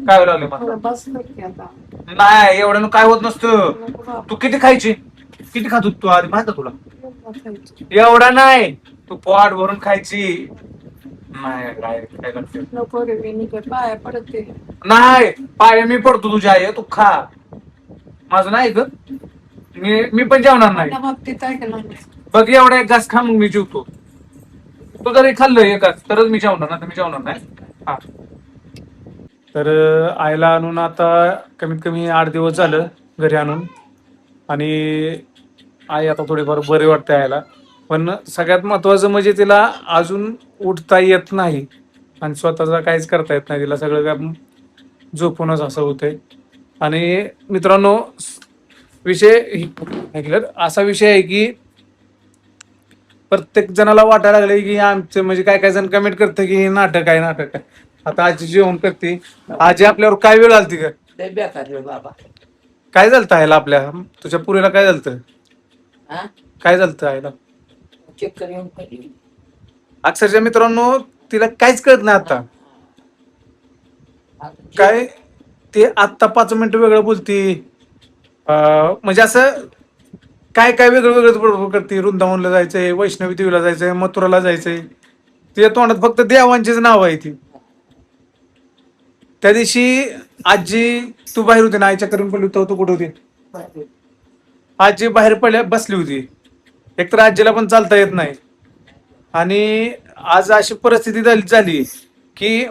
काय व्हायला लागले मला? बसलं की आता. नाही एवढं काय होत नसतं. नको बाबा. तू किती खायची? किती खात होती तू आधी माहिती तुला? बसायचं. एवढा नाही, तू पोट भरून खायची. नाही काय करते? नको रे, मी निघत पाया पडते. नाही पाय मी पडतो तुझ्या आई, तू खा. माझं नाही ग, मी पण जेवणार नाही. त्या बाबतीत ऐकलं नाही. बघ एवढा एक घास खा मग मी जेवतो. तू जरी खाल्लं एकाच तरच मी जेवणार, ना तर मी जेवणार नाही. हा. तर आईला आणून आता कमीत कमी 8 दिवस झालं घरी आणून. आणि आई आता थोडीफार बरे वाटते आईला. पण सगळ्यात महत्वाचं म्हणजे तिला अजून उठता येत नाही आणि स्वतःचा काहीच करता येत नाही. तिला सगळं काय झोपूनच असं होतंय. आणि मित्रांनो, विषय ऐकलं असा विषय आहे की प्रत्येक जणाला वाटायला लागले की आमचं म्हणजे काय काय जण कमेंट करते की हे नाटक आहे नाटक आहे. आता आजी जेवण करते. आजी आपल्यावर काय वेळ आलती का? लय बेकार रे बाबा. काय झालं आईला आपल्या? तुझ्या पुरीला काय झालं? हा काय झालं आईला? चक्कर येऊन पडली. अक्षरशः मित्रांनो तिला काहीच कळत नाही आता. काय ते आत्ता 5 मिनिटं वेगळं बोलती. म्हणजे असं काय काय वेगळं वेगळं बरोबर करते. वृंदावनला जायचंय, वैष्णवी देवीला जायचंय, मथुराला जायचंय. तिच्या तोंडात फक्त देवांचीच नाव आहे ती. त्या दिवशी आजी तू बाहेर होती ना, आईच्या करून पडली होती, तू कुठे होती? आजी बाहेर पडल्या बसली होती. एकतर आजीला पण चालता येत नाही. आणि आज अशी परिस्थिती झाली की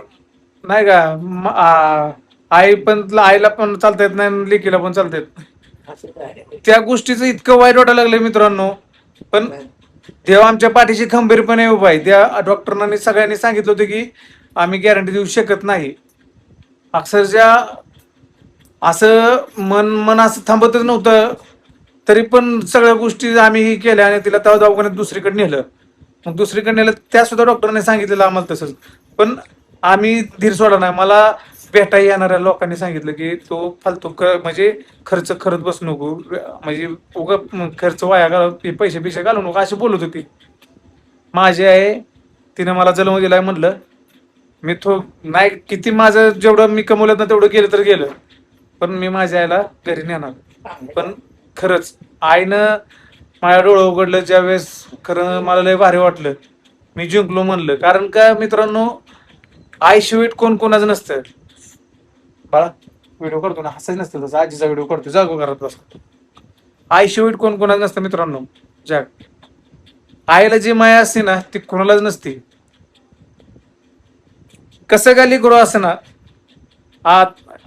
नाही का, आई पण आईला पण चालता येत नाही, लेकीला पण चालता येत नाही. असं काय त्या गोष्टीचं इतकं वाईट वाटायला लागलं मित्रांनो. पण देव आमच्या पाठीशी खंबीरपणे उभा आहे. त्या डॉक्टरांनी सगळ्यांनी सांगितलं होतं की आम्ही गॅरंटी देऊ शकत नाही. अक्षरशः असं मन असं थांबतच नव्हतं. तरी पण सगळ्या गोष्टी आम्ही केल्या आणि तिला तेव्हा दवाखान्यात दुसरीकडे नेलं. मग दुसरीकडे नेलं त्या सुद्धा डॉक्टरांनी सांगितलेलं आम्हाला तसंच. पण आम्ही धीर सोडा नाही. मला भेटायला येणाऱ्या लोकांनी सांगितलं की तो फालतू म्हणजे खर्च करत बसू नको, म्हणजे उगा खर्च वाया पैसे घालू नको अशी बोलत होती. माझी आहे तिने मला जन्म दिलाय म्हणलं. मी नाही किती माझं जेवढं मी कमवलं ना तेवढं गेलं तर गेलं. पण मी माझ्या आईला घरी नेणार. पण खरंच आईनं माझ्या डोळं उघडलं ज्यावेळेस, खरं मला लय भारी वाटलं. मी जिंकलो म्हणलं. कारण का मित्रांनो, आई शिवाय कोण कोणाचं नसतं. बाळा व्हिडिओ करतो ना, हसायच नसतं तसं. आजीचा व्हिडिओ करतो, जागो घरात बस. आई शिवाय कोण कोणाचं नसतं मित्रांनो. जग आईला जी माया असते ना ती कोणालाच नसते. कसं गाली करू असं ना,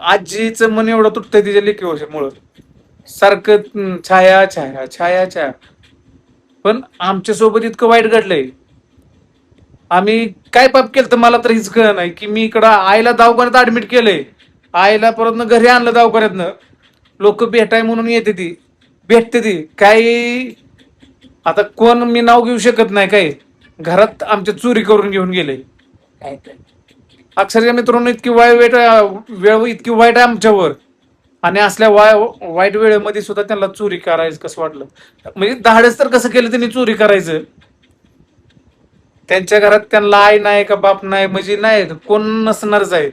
आजीचं मन एवढं तुटतंय तिच्या लेकीमुळं. सारखं छाया छाया छाया छाया. पण आमच्या सोबत इतकं वाईट घडलंय. आम्ही काय पाप केलं तर मला तर हीच कळ नाही की मी इकडं आईला दवाखान्यात ऍडमिट केलंय. आईला परत घरी आणलं दवाखान्यातनं. लोक भेटाय म्हणून येते ती, भेटते ती काही. आता कोण मी नाव घेऊ शकत नाही. काय घरात आमच्या चोरी करून घेऊन गेले. काय तर अक्षरशः मित्रांनो इतकी वाईट वेळ इतकी वाईट आहे आमच्यावर. आणि असल्या वाईट वेळेमध्ये सुद्धा त्यांना चोरी करायचं कसं वाटलं. म्हणजे धाडस तर कसं केलं त्यांनी चोरी करायचं. त्यांच्या घरात त्यांना आई नाही का बाप नाही म्हणजे नाही कोण नसणारच आहे.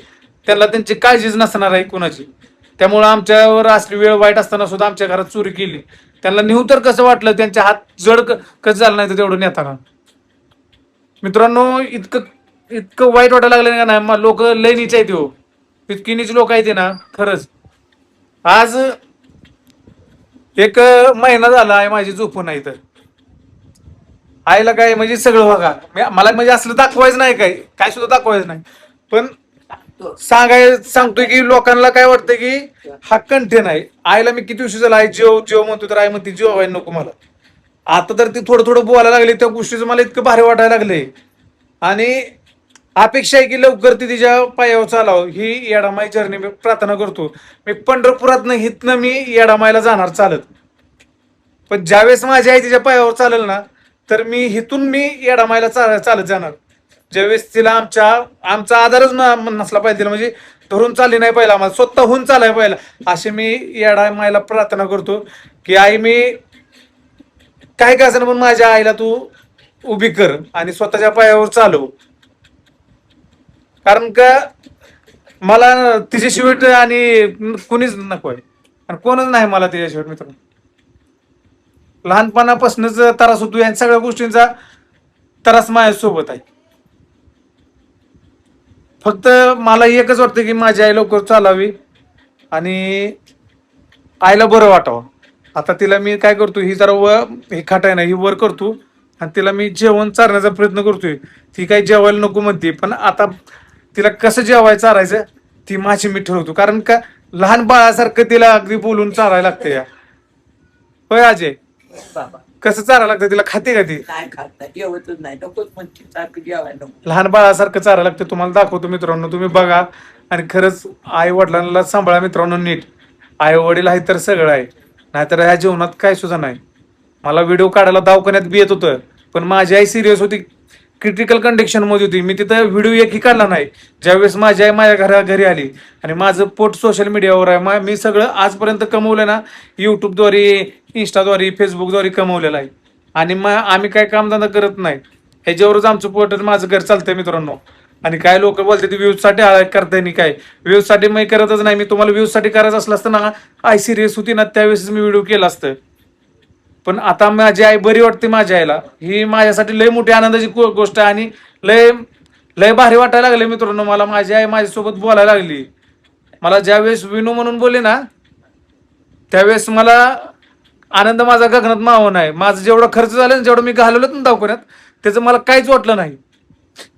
त्यांना त्यांची काळजीच नसणार आहे कोणाची. त्यामुळं आमच्यावर असली वेळ वाईट असताना सुद्धा आमच्या घरात चोरी केली. त्यांना नेऊ तर कसं वाटलं, त्यांच्या हात जड कसं झालं नाही तर तेवढं नेताना. मित्रांनो इतकं इतकं वाईट वाटायला लागलं का नाही. लोक लय नीच आहेत हो, इतकी नीच लोक आहेत ना खरंच. आज 1 महिना झाला आहे माझी झोपून नाही. तर आईला काय म्हणजे सगळं बघा, मला म्हणजे असलं दाखवायचं नाही, काय काय सुद्धा दाखवायचं नाही. पण सांगतोय की लोकांना काय वाटतं की हा कंटेन आहे. आईला मी किती दिवशी झाला आई जेव जेव म्हणतो तर आई म्हणते जेव आहे नको मला. आता तर ती थोडं थोडं बोलायला लागली. त्या गोष्टीचं मला इतकं भारी वाटायला लागले. आणि अपेक्षा आहे की लवकर ती तिच्या पायावर चालावं. ही येडामाई जर्नी मी प्रार्थना करतो. मी पंढरपुरात हितनं मी येडामाईला जाणार चालत. पण ज्यावेळेस माझी आई तिच्या पायावर चालेल ना तर मी हिथून मी येडामाईला चालत जाणार. ज्यावेळेस तिला आमचा आधारच नसला पाहिजे, म्हणजे धरून चालली नाही पाहिजे, आम्हाला स्वतःहून चालाय पाहिजे. असे मी येडामाईला प्रार्थना करतो की आई मी काय काय असं पण माझ्या आईला तू उभी कर आणि स्वतःच्या पायावर चालव. कारण का मला तिच्याशिवाय आणि कुणीच नकोय आणि कोणच नाही मला तिच्याशिवाय मित्र. लहानपणापासूनच त्रास होतो या सगळ्या गोष्टींचा त्रास माझ्यासोबत आहे. फक्त मला एकच वाटतं की माझी आई लवकर चालावी आणि आईला बरं वाटावं. आता तिला मी काय करतो, ही जरा ही खाटाय ना ही वर करतो आणि तिला मी जेवण चारण्याचा प्रयत्न करतोय. ती काही जेवायला नको म्हणते, पण आता तिला कसं जेवायचं चारायचं ती माझी मी ठरवतो. कारण का लहान बाळासारखं तिला अगदी बोलून चारायला लागतं या. होय अजय, बाबा कसं चारायला लागतं तिला? खाते का ती? काय खात नाही, जेवतच नाही, नकोच म्हणते, सारखं जेवायला नको. लहान बाळासारखं चारायला लागतं. तुम्हाला दाखवतो मित्रांनो, तुम्ही बघा. आणि खरंच आई वडिलांना सांभाळा मित्रांनो नीट. आई वडील आहे तर सगळं आहे, नाहीतर ह्या जीवनात काय सुद्धा नाही. मला व्हिडिओ काढायला दवाखान्यात बी येत होतं, पण माझी आई सिरियस होती, क्रिटिकल कंडिशन मध्ये होती. मी तिथं व्हिडिओ एकही काढला नाही. ज्यावेळेस माझी आई माझ्या घरी आली आणि माझं पोट सोशल मीडियावर आहे. मी सगळं आजपर्यंत कमवलं ना, युट्यूबद्वारे, इंस्टाद्वारे, फेसबुकद्वारे कमवलेलं आहे. आणि मग आम्ही काय कामधंदा करत नाही, ह्याच्यावरच आमचं पोट आणि माझं घर चालतंय मित्रांनो. आणि काय लोक बोलते व्ह्यूज साठी करताय नाही, काय व्ह्यूज साठी मी करतच नाही. मी तुम्हाला व्ह्यूज साठी करायचं असलं असतं ना, आई सिरियस होती ना त्यावेळेस मी व्हिडिओ केला असतं. पण आता माझी आई बरी वाटते. माझ्या आईला ही माझ्यासाठी लय मोठी आनंदाची गोष्ट आहे आणि लय लय भारी वाटायला लागले मित्रांनो मला. माझी आई माझ्यासोबत बोलायला लागली. मला ज्यावेळेस विनू म्हणून बोलले ना, त्यावेळेस मला आनंद माझा गगनात मावं नाही. माझं जेवढा खर्च झाला ना, जेवढं मी घालवलं ना दवाखान्यात, त्याचं मला काहीच वाटलं नाही.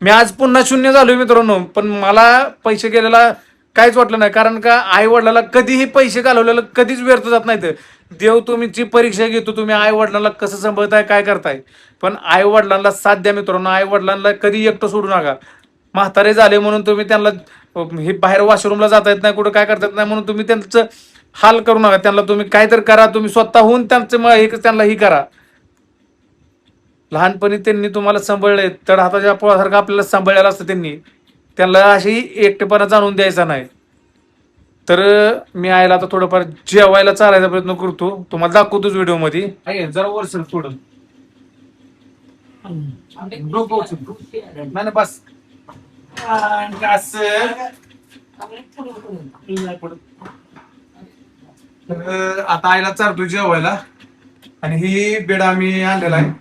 मी आज पुन्हा शून्य झालोय मित्रांनो, पण मला पैसे गेलेला काहीच वाटलं नाही. कारण का आई वडिलाला कधीही पैसे घालवलेलं कधीच व्यर्थ जात नाहीत. देव तुमची परीक्षा घेतो, तुम्ही आई वडिलांना कसं सांभाळताय, काय करताय. पण आई वडिलांना साथ द्या मित्रांनो. आई वडिलांना कधी एकटं सोडू नका. म्हातारे झाले म्हणून तुम्ही त्यांना हे बाहेर वॉशरूमला जाता येत नाही, कुठं काय करता येत नाही म्हणून तुम्ही त्यांचं हाल करू नका. त्यांना तुम्ही काहीतरी करा, तुम्ही स्वतःहून त्यांना ही करा. लहानपणी त्यांनी तुम्हाला सांभाळले, तर हाताच्या पोळासारखं आपल्याला सांभाळलेलं असतं त्यांनी. त्यांना अशी एकटेपणा जाणून द्यायचा नाही. तर मी आईला आता थोडंफार जेवायला चालायचा प्रयत्न करतो. तुम्हाला दाखवतोच व्हिडिओ मध्ये. जरा वरसर थोडं नाही बस आता आईला चालतो जेवायला. आणि ही बेड आम्ही आणलेला आहे.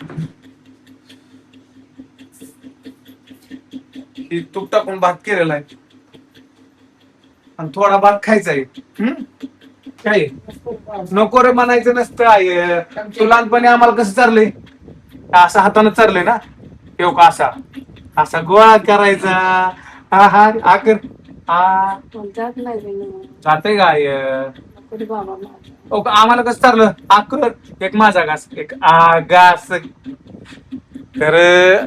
ही तूप टाकून भात केलेला आहे आणि थोडा भात खायचा आहे. काय नको रे म्हणायचं नसतं. आई तू लहानपणी आम्हाला कसं चाललंय, असं हातानं चाललंय ना, ठेव का असा असा गोळा करायचा. हा हा आकर हा जात नाही जाते का आई? बाबा ओ आम्हाला कसं चाललं, आकर एक माझा घास एक घास. तर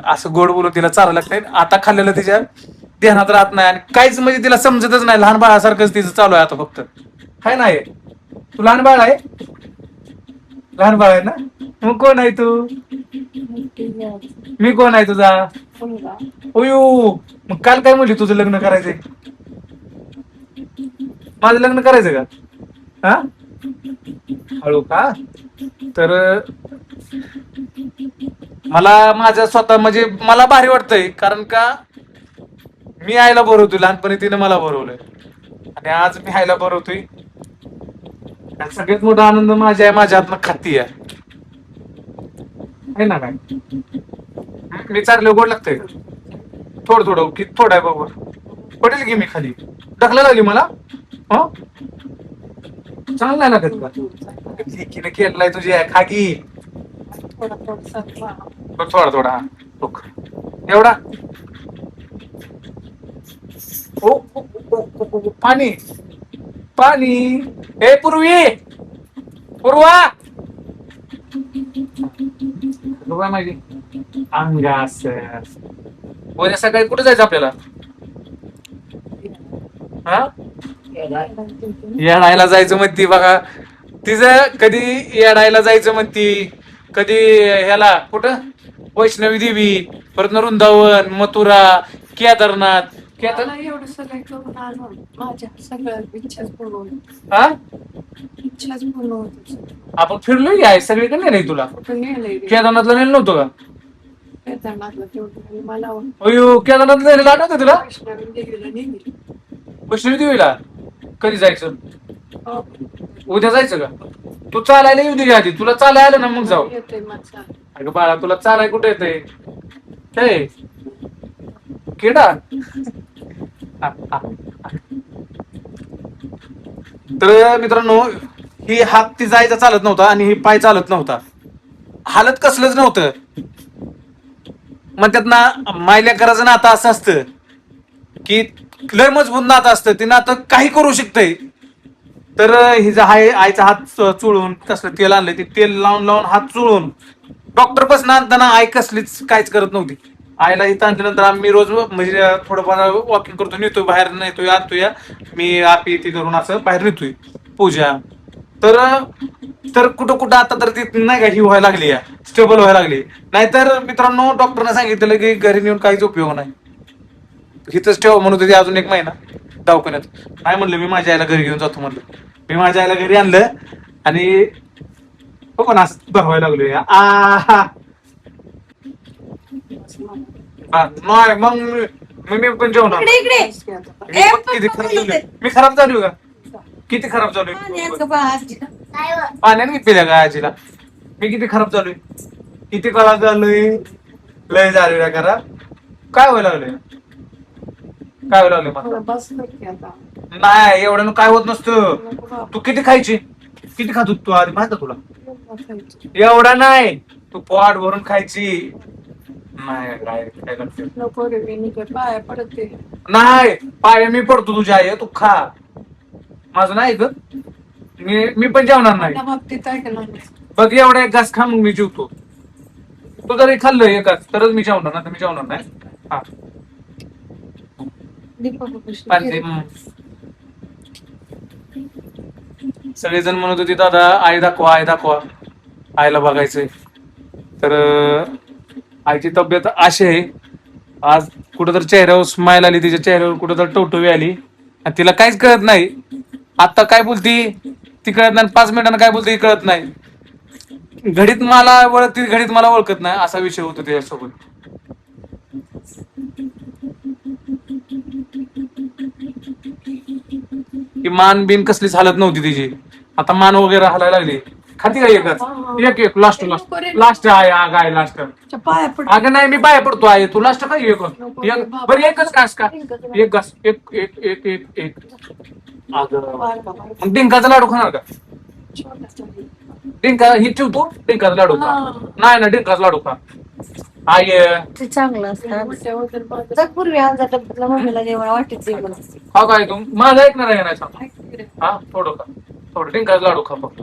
असं गोड बोलून तिला चालायला लागतंय. आता खाल्लेलं तिच्या ध्यानात राहत नाही आणि काहीच म्हणजे तिला समजतच नाही. लहान बाळासारखंच तिचं चालू आहे आता फक्त. काय नाही तू लहान बाळ आहे, लहान बाळ आहे ना. मग कोण आहे तू? मी कोण आहे तुझा? ओयो मग काल काय म्हणली तुझं लग्न करायचंय? माझं लग्न करायचं का? हा हळू का? तर मला माझ्या स्वतः म्हणजे मला भारी वाटतंय. कारण का मी आईला भरवतोय, लहानपणी तिने मला भरवलंय आणि आज मी आईला भरवतोय. सगळ्यात मोठा आनंद माझ्या आहे माझ्या हातनं खाती आहे ना. काय मी चालले गोड लागतंय थोडं थोडं की थोडं आहे बरोबर पडेल की मी खाली ढकला लागली मला. हो चांगलं नाही लागत का? लेकीनं केलंय तुझी आहे खागी. थोडा थोडा हा एवढा. पाणी पाणी. हे पूर्वा माझी अंगास. उद्या सकाळी कुठे जायचं आपल्याला? हा येडायला जायचं म्हणती बघा. तिचं कधी येडायला जायचं म्हणती, कधी ह्याला कुठं वैष्णवी देवी, परत वृंदावन, मथुरा, केदारनाथ. एवढं सगळं करून आलो. माझ्या सगळ्या इच्छाच पूर्ण हा इच्छाच पूर्ण होत. आपण फिरलोय आहे सगळीकडे नाही तुला. कुठं नेलंय केदारनाथला नेलं नव्हतं का? केदारनाथला तेवढं मला अयो केदारनाथला नेलेलं आठवतं तुला? वैष्णवी देवीला नेली. वैष्णवी देवीला कधी जायचं? हो. उद्या जायचं का? तू चालायला येऊ दे आधी, तुला चालायला आलं ना मग जाऊ. येतोय माझा. अगं बाळा तुला चालाय कुठे येतंय? हे किडा. हा, हा. तर मित्रांनो, ही हात ती जायचा चालत नव्हता आणि ही पाय चालत नव्हता. हालत कसलंच नव्हतं. म्हणतात ना मायल्या करायचं नातं असं असतं की लय मजबूत नातं असतं, ते नातं काही करू शकतंय. तर हिचा आईचा हात चोळून कसलं तेल आणलंय, ते तेल लावून लावून हात चोळून डॉक्टर पासून आणताना आई कसलीच काहीच करत नव्हती. आईला इथं आणल्यानंतर आम्ही रोज म्हणजे थोडंफार वॉकिंग करतो, नेतोय बाहेर, नेतोय आणतोय. मी आपी ती धरून असं बाहेर नेतोय पूजा. तर तर कुठं कुठं आता तर ती नाही का ही व्हायला लागली, स्टेबल व्हायला लागली. नाहीतर मित्रांनो डॉक्टरने सांगितलेलं की घरी नेऊन काहीच उपयोग नाही, इथंच ठेवा म्हणत होती अजून 1 महिना दवाखान्यात. नाही म्हणलं, मी माझ्या आईला घरी घेऊन जातो म्हणलं. मी माझ्या आईला घरी आणलं आणि पण असं भरवायला लागलोय. नाही मग मी पण जेवणार. किती खराब झालोय मी, खराब झालोय का? किती खराब झालोय? पाण्याने पिल्या का आजीला? मी किती खराब झालोय, किती खराब झालोय, लय झालोय खराब. काय व्हायला लागलंय, काय व्हायला लागलंय मला? बसलं की आता. नाही एवढं काय होत नसतं. नको बाबा. तू किती खायची, किती खात होती तू आधी माहिती तुला? खायचं. एवढा नाही, तू पोट भरून खायची. नाही काय करते? नको रे, मी निघे पाया पडते. नाही पाय मी पडतो तुझ्या आई, तू खा. माझं नाही ग, मी पण जेवणार नाही. त्या बाबतीत ऐकलं नाही. बघ एवढा 1 घास खा मग मी जेवतो. तू जरी खाल्लं 1 घास तरच मी जेवणार, नाही तर मी जेवणार नाही. हा दीपक पाणी. सगळेजण म्हणत होते दादा आई दाखवा, आई दाखवा, आईला बघायचंय. तर आईची तब्येत अशी आहे, आज कुठंतरी चेहऱ्यावर स्माइल आली, तिच्या चेहऱ्यावर कुठंतरी टवटवी आली आणि तिला काहीच कळत नाही. आता काय बोलती ती कळत नाही, 5 मिनिटांना काय बोलते कळत नाही. घडीत मला ओळखते, घडीत मला ओळखत नाही, असा विषय होतो त्याच्यासोबत. की मान बिन कसलीच हालत नव्हती तिची, आता मान वगैरे हलायला लागली. खाती का एक लास्ट आहे आग आहे लास्ट. पाया पड. अगं नाही मी पाया पडतो आहे, तू लास्ट काय बरं 1च घास का? 1 घास, एक. मग डिंकाचा लाडू खाणार का? डिंका ही ठेवतो, डिंकाचा लाडू खा. नाही ना डिंकाचा लाडू खा. आय ते चांगलं असतं. पूर्वी आमच्या टप्प्यातल्या मम्मीला जेवण वाटायचं. हा काय तू माझं ऐकणार आहे नाही सांग. हा थोडं खा, थोडं डिंकाचा लाडू खा फक्त.